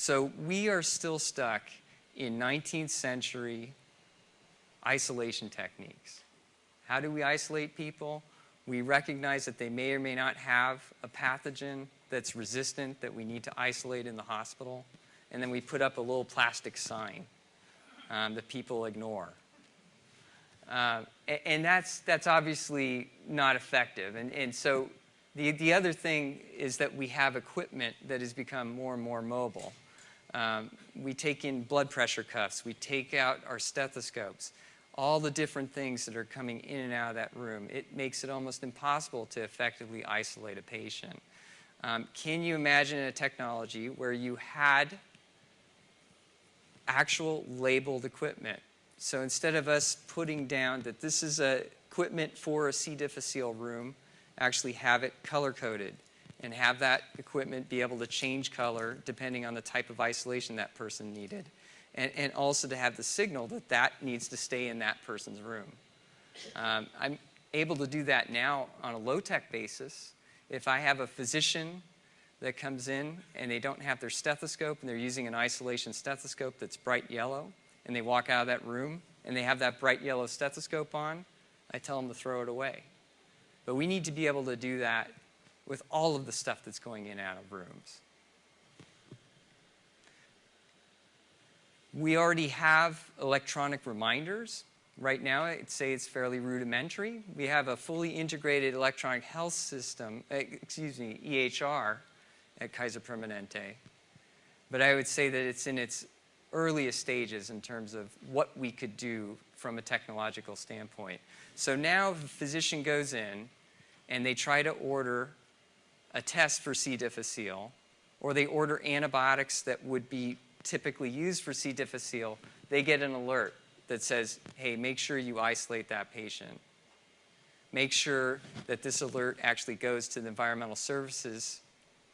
So we are still stuck in 19th century isolation techniques. How do we isolate people? We recognize that they may or may not have a pathogen that's resistant that we need to isolate in the hospital, and then we put up a little plastic sign that people ignore. And that's obviously not effective. And so the other thing is that we have equipment that has become more and more mobile. We take in blood pressure cuffs. We take out our stethoscopes. All the different things that are coming in and out of that room. It makes it almost impossible to effectively isolate a patient. Can you imagine a technology where you had actual labeled equipment? So instead of us putting down that this is equipment for a C. difficile room, actually have it color-coded and have that equipment be able to change color depending on the type of isolation that person needed. And also to have the signal that that needs to stay in that person's room. I'm able to do that now on a low-tech basis. If I have a physician that comes in and they don't have their stethoscope and they're using an isolation stethoscope that's bright yellow, and they walk out of that room and they have that bright yellow stethoscope on, I tell them to throw it away. But we need to be able to do that with all of the stuff that's going in and out of rooms. We already have electronic reminders. Right now, I'd say it's fairly rudimentary. We have a fully integrated electronic health system, EHR, at Kaiser Permanente. But I would say that it's in its earliest stages in terms of what we could do from a technological standpoint. So now if a physician goes in and they try to order a test for C. difficile, or they order antibiotics that would be typically used for C. difficile, they get an alert that says, hey, make sure you isolate that patient. Make sure that this alert actually goes to the environmental services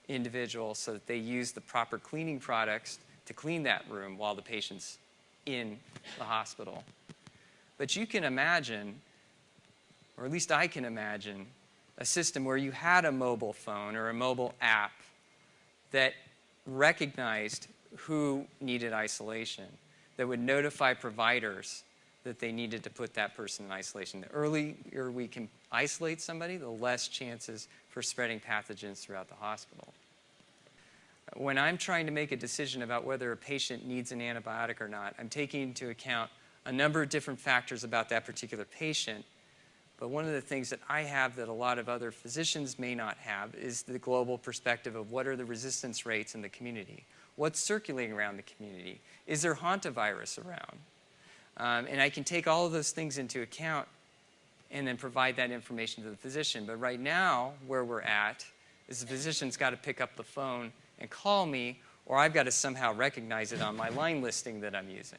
individual so that they use the proper cleaning products to clean that room while the patient's in the hospital. But you can imagine, or at least I can imagine, a system where you had a mobile phone or a mobile app that recognized who needed isolation, that would notify providers that they needed to put that person in isolation. The earlier we can isolate somebody, the less chances for spreading pathogens throughout the hospital. When I'm trying to make a decision about whether a patient needs an antibiotic or not, I'm taking into account a number of different factors about that particular patient. But one of the things that I have that a lot of other physicians may not have is the global perspective of what are the resistance rates in the community. What's circulating around the community? Is there hantavirus around? And I can take all of those things into account and then provide that information to the physician. But right now, where we're at, is the physician's got to pick up the phone and call me, or I've got to somehow recognize it on my line listing that I'm using.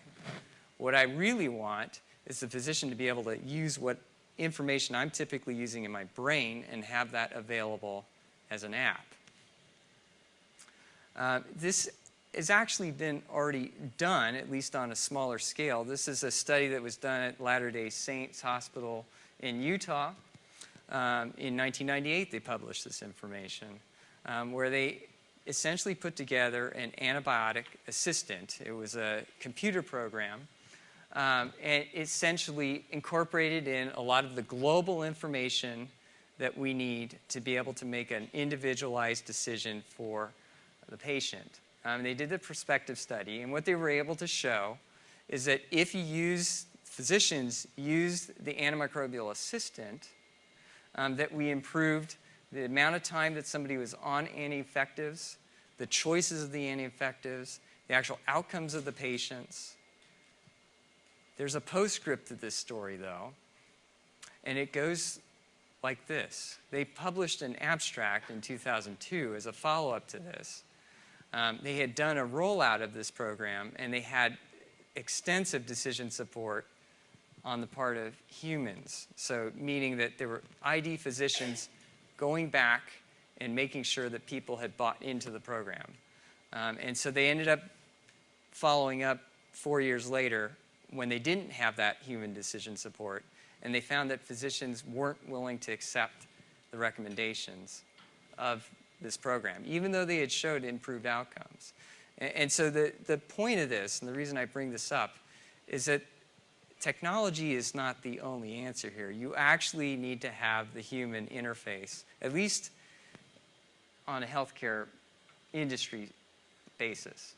What I really want is the physician to be able to use what information I'm typically using in my brain and have that available as an app. This has actually been already done, at least on a smaller scale. This is a study that was done at Latter-day Saints Hospital in Utah. In 1998, they published this information, where they essentially put together an antibiotic assistant. It was a computer program, and essentially incorporated in a lot of the global information that we need to be able to make an individualized decision for the patient. They did the prospective study, and what they were able to show is that if physicians used the antimicrobial assistant, that we improved the amount of time that somebody was on anti-infectives, the choices of the anti-infectives, the actual outcomes of the patients. There's a postscript to this story, though, and it goes like this. They published an abstract in 2002 as a follow-up to this. They had done a rollout of this program, and they had extensive decision support on the part of humans. So meaning that there were ID physicians going back and making sure that people had bought into the program. And so they ended up following up 4 years later when they didn't have that human decision support, and they found that physicians weren't willing to accept the recommendations of this program, even though they had showed improved outcomes. And so the point of this, and the reason I bring this up, is that technology is not the only answer here. You actually need to have the human interface, at least on a healthcare industry basis.